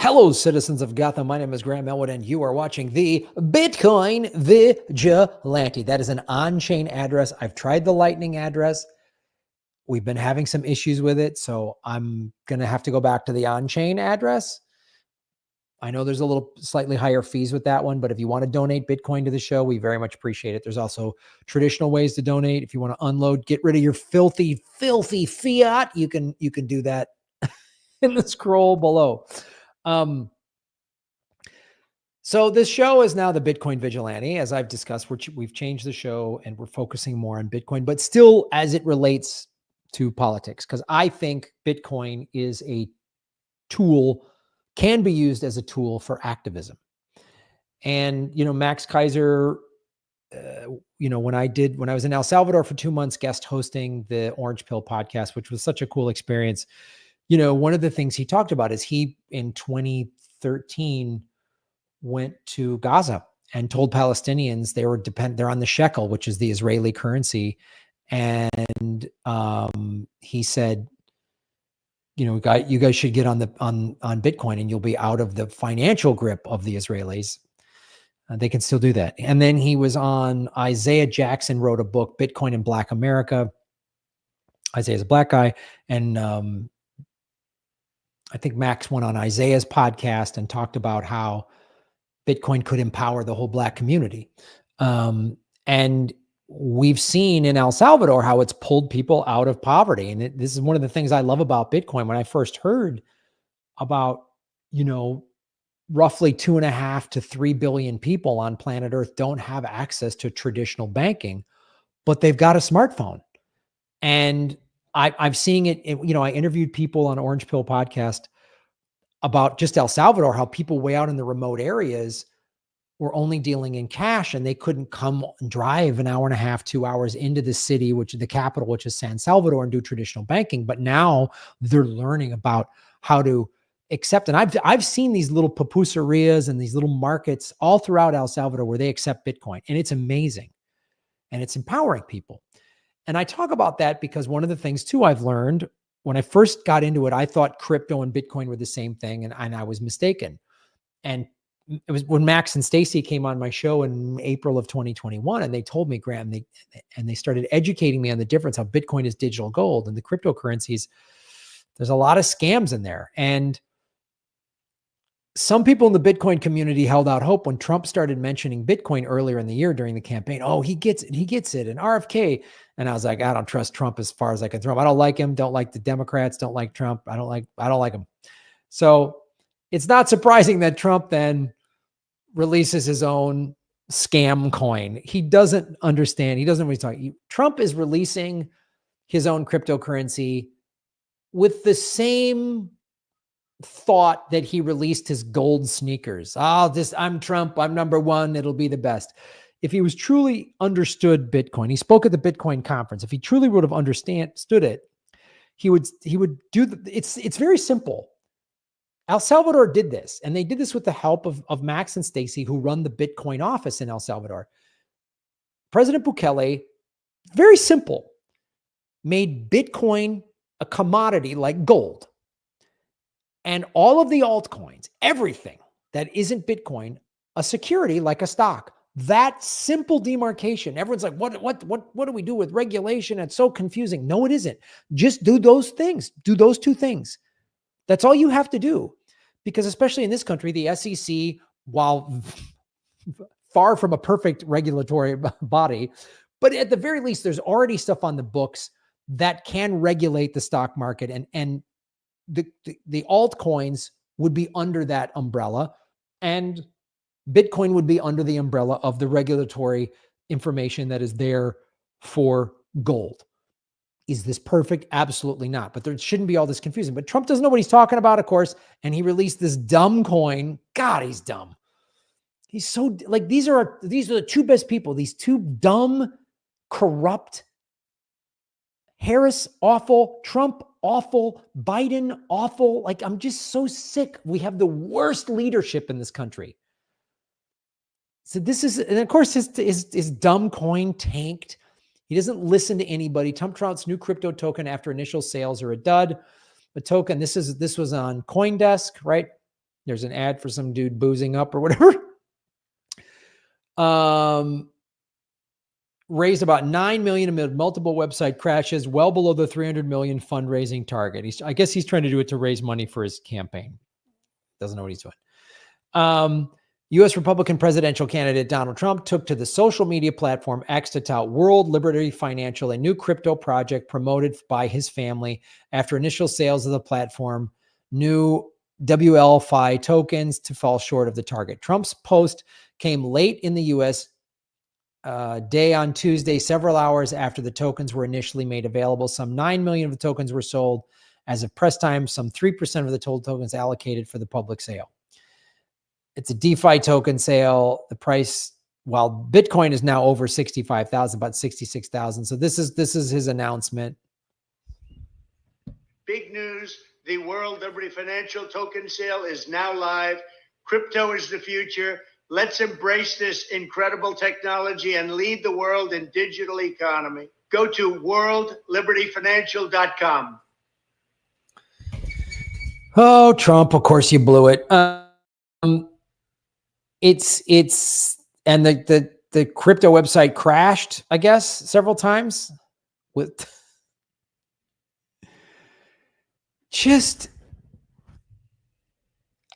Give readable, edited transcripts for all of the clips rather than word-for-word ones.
Hello, citizens of Gotham. My name is Graham Elwood, and you are watching the Bitcoin Vigilante. That is an on-chain address. I've tried the Lightning address. We've been having some issues with it, so I'm going to have to go back to the on-chain address. I know there's a little slightly higher fees with that one, but if you want to donate Bitcoin to the show, we very much appreciate it. There's also traditional ways to donate. If you want to unload, get rid of your filthy fiat, you can do that in the scroll below. So this show is now the Bitcoin Vigilante. As I've discussed, we've changed the show and we're focusing more on Bitcoin, but still as it relates to politics, because I think Bitcoin is a tool, can be used as a tool for activism. And, Max Kaiser, when I was in El Salvador for 2 months, guest hosting the Orange Pill podcast, which was such a cool experience. One of the things he talked about is he, in 2013, went to Gaza and told Palestinians they're on the shekel, which is the Israeli currency. And he said, you guys should get on Bitcoin and you'll be out of the financial grip of the Israelis. They can still do that. And then he was on, Isaiah Jackson wrote a book, Bitcoin in Black America. Isaiah's a black guy. And I think Max went on Isaiah's podcast and talked about how Bitcoin could empower the whole black community. And we've seen in El Salvador how it's pulled people out of poverty. And this is one of the things I love about Bitcoin. When I first heard about, roughly 2.5 to 3 billion people on planet Earth don't have access to traditional banking, but they've got a smartphone. And I'm seeing it, I interviewed people on Orange Pill podcast about just El Salvador, how people way out in the remote areas were only dealing in cash and they couldn't come and drive an hour and a half, 2 hours into the city, which is the capital, which is San Salvador, and do traditional banking. But now they're learning about how to accept. And I've seen these little pupuserias and these little markets all throughout El Salvador where they accept Bitcoin. And it's amazing. And it's empowering people. And I talk about that because one of the things too I've learned, when I first got into it, I thought crypto and Bitcoin were the same thing, and I was mistaken. And it was when Max and Stacy came on my show in April of 2021, and they told me, Graham, they started educating me on the difference, how Bitcoin is digital gold and the cryptocurrencies. There's a lot of scams in there. And some people in the Bitcoin community held out hope when Trump started mentioning Bitcoin earlier in the year during the campaign. Oh, he gets it. And RFK. And I was like, I don't trust Trump as far as I can throw him. I don't like him. Don't like the Democrats. Don't like Trump. I don't like him. So it's not surprising that Trump then releases his own scam coin. He doesn't understand. He doesn't know what he's talking. Trump is releasing his own cryptocurrency with the same thought that he released his gold sneakers. I'm Trump. I'm number one. It'll be the best. If he was truly understood Bitcoin, he spoke at the Bitcoin conference. If he truly would have understood it, he would do it's very simple. El Salvador did this, and they did this with the help of Max and Stacy, who run the Bitcoin office in El Salvador. President Bukele, very simple, made Bitcoin a commodity like gold. And all of the altcoins, everything that isn't Bitcoin, a security like a stock. That simple demarcation. Everyone's like, what do we do with regulation? It's so confusing. No, it isn't. Just do those things. Do those two things. That's all you have to do. Because especially in this country, the SEC, while far from a perfect regulatory body, but at the very least, there's already stuff on the books that can regulate the stock market, and the altcoins would be under that umbrella, and Bitcoin would be under the umbrella of the regulatory information that is there for gold. Is this perfect? Absolutely not. But there shouldn't be all this confusion. But Trump doesn't know what he's talking about, of course, and he released this dumb coin. God, he's dumb. He's so like, these are the two best people. These two dumb, corrupt, Harris, awful, Trump, awful, Biden, awful. Like, I'm just so sick. We have the worst leadership in this country. So this is, and of course, his dumb coin tanked. He doesn't listen to anybody. Trump's new crypto token after initial sales are a dud. The token, this was on CoinDesk, right? There's an ad for some dude boozing up or whatever. Raised about $9 million amid multiple website crashes, well below the $300 million fundraising target. I guess he's trying to do it to raise money for his campaign. Doesn't know what he's doing. U.S. Republican presidential candidate Donald Trump took to the social media platform X to tout World Liberty Financial, a new crypto project promoted by his family, after initial sales of the platform, new WLFI tokens to fall short of the target. Trump's post came late in the U.S. Day on Tuesday, several hours after the tokens were initially made available. Some 9 million of the tokens were sold. As of press time, some 3% of the total tokens allocated for the public sale. It's a DeFi token sale. The price, while Bitcoin is now over 65,000, about 66,000. So this is his announcement. Big news. The World Liberty Financial token sale is now live. Crypto is the future. Let's embrace this incredible technology and lead the world in digital economy. Go to worldlibertyfinancial.com. Oh, Trump, of course you blew it. And the crypto website crashed, I guess, several times with just,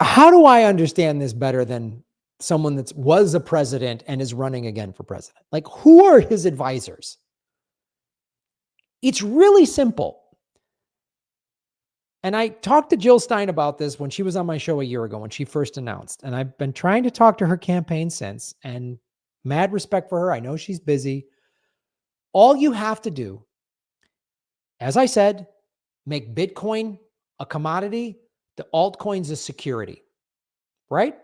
how do I understand this better than someone that was a president and is running again for president? Like, who are his advisors? It's really simple. And I talked to Jill Stein about this when she was on my show a year ago, when she first announced. And I've been trying to talk to her campaign since, and mad respect for her. I know she's busy. All you have to do, as I said, make Bitcoin a commodity, the altcoins a security, right?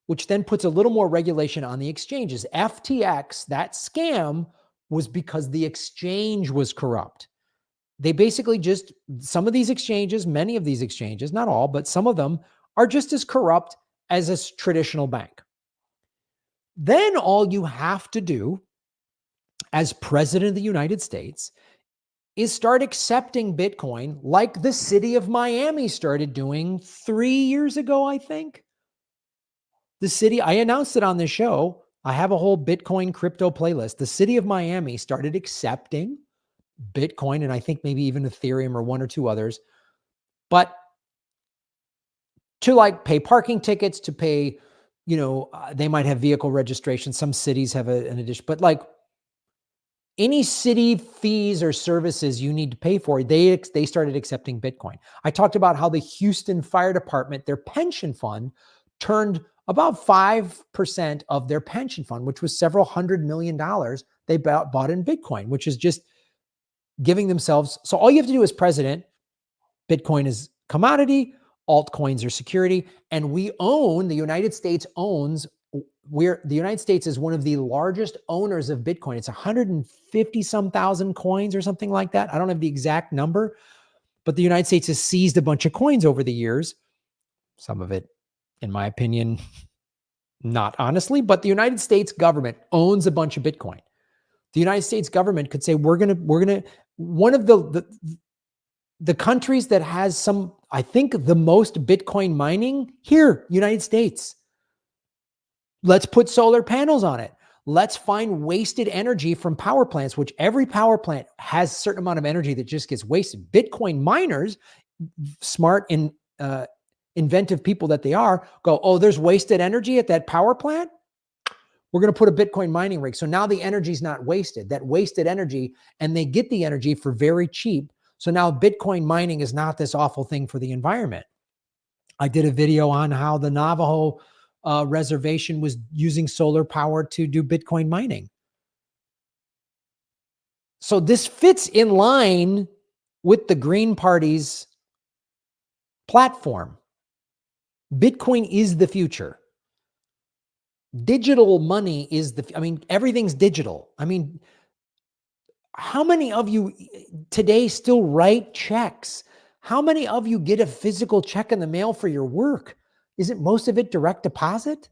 Which then puts a little more regulation on the exchanges. FTX, that scam, was because the exchange was corrupt. They basically just, some of these exchanges, many of these exchanges, not all, but some of them are just as corrupt as a traditional bank. Then all you have to do as president of the United States is start accepting Bitcoin like the city of Miami started doing 3 years ago, I think. The city, I announced it on this show. I have a whole Bitcoin crypto playlist. The city of Miami started accepting Bitcoin, and I think maybe even Ethereum or one or two others, but to like pay parking tickets, to pay, they might have vehicle registration. Some cities have an addition, but like any city fees or services you need to pay for, they started accepting Bitcoin. I talked about how the Houston Fire Department, their pension fund, turned about 5% of their pension fund, which was several $100 million, they bought in Bitcoin, which is just giving themselves. So all you have to do as president, Bitcoin is commodity, altcoins are security, and the United States is one of the largest owners of Bitcoin. It's 150 some thousand coins or something like that. I don't have the exact number, but the United States has seized a bunch of coins over the years. Some of it, in my opinion, not honestly, but the United States government owns a bunch of Bitcoin. The United States government could say, we're going to, one of the countries that has some, I think the most Bitcoin mining here, United States. Let's put solar panels on it. Let's find wasted energy from power plants, which every power plant has a certain amount of energy that just gets wasted. Bitcoin miners, smart and inventive people that they are, go, oh, there's wasted energy at that power plant? We're going to put a Bitcoin mining rig. So now the energy is not wasted, that wasted energy, and they get the energy for very cheap. So now Bitcoin mining is not this awful thing for the environment. I did a video on how the Navajo reservation was using solar power to do Bitcoin mining. So this fits in line with the Green Party's platform. Bitcoin is the future. Digital money is everything's digital. How many of you today still write checks? How many of you get a physical check in the mail for your work? Isn't most of it direct deposit?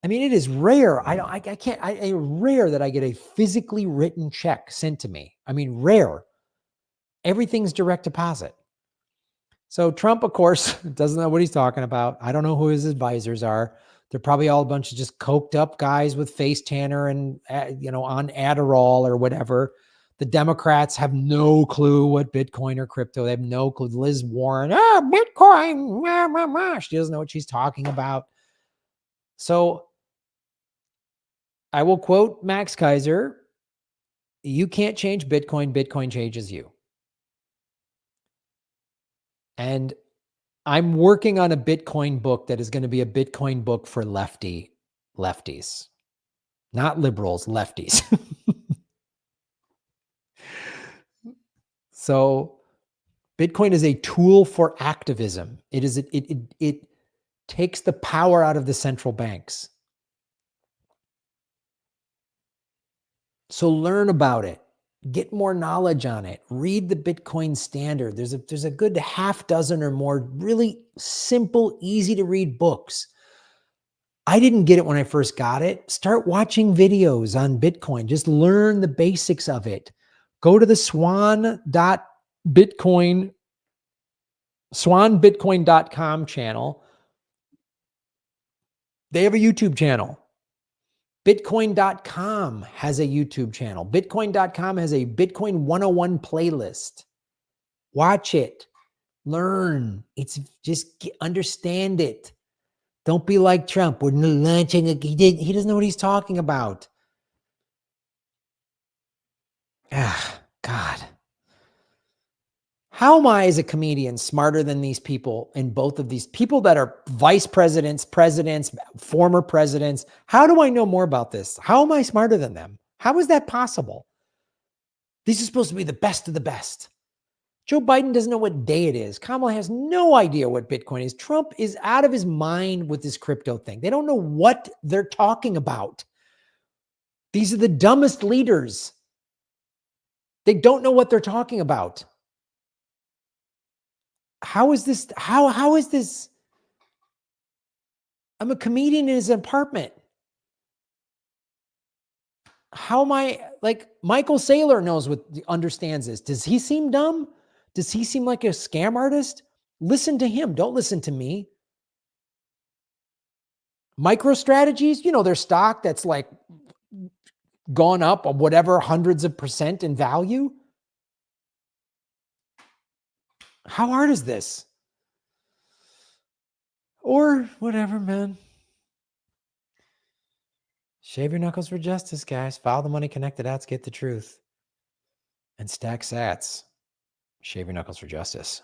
It is rare. Rare that I get a physically written check sent to me. Rare. Everything's direct deposit. So Trump, of course, doesn't know what he's talking about. I don't know who his advisors are. They're probably all a bunch of just coked up guys with face tanner and, on Adderall or whatever. The Democrats have no clue what Bitcoin or crypto. They have no clue. Liz Warren, Bitcoin. She doesn't know what she's talking about. So I will quote Max Kaiser. You can't change Bitcoin. Bitcoin changes you. And I'm working on a Bitcoin book that is going to be a Bitcoin book for lefties, not liberals, lefties. So Bitcoin is a tool for activism. It takes the power out of the central banks. So learn about it. Get more knowledge on it. Read the Bitcoin Standard. There's a good half dozen or more really simple, easy to read books. I didn't get it when I first got it. Start watching videos on Bitcoin. Just learn the basics of it. Go to the swanbitcoin.com channel. They have a YouTube channel. Bitcoin.com has a YouTube channel. Bitcoin.com has a Bitcoin 101 playlist. Watch it. Learn. It's just understand it. Don't be like Trump. We're launching he doesn't know what he's talking about. Ah, God. How am I as a comedian smarter than these people and both of these people that are vice presidents, former presidents? How do I know more about this? How am I smarter than them? How is that possible? These are supposed to be the best of the best. Joe Biden doesn't know what day it is. Kamala has no idea what Bitcoin is. Trump is out of his mind with this crypto thing. They don't know what they're talking about. These are the dumbest leaders. They don't know what they're talking about. How is this? How is this? I'm a comedian in his apartment. How am I like Michael Saylor understands this? Does he seem dumb? Does he seem like a scam artist? Listen to him. Don't listen to me. MicroStrategies, their stock that's like gone up of whatever hundreds of % in value. How hard is this? Or whatever, man. Shave your knuckles for justice, guys. Follow the money connected outs, get the truth. And stack sats. Shave your knuckles for justice.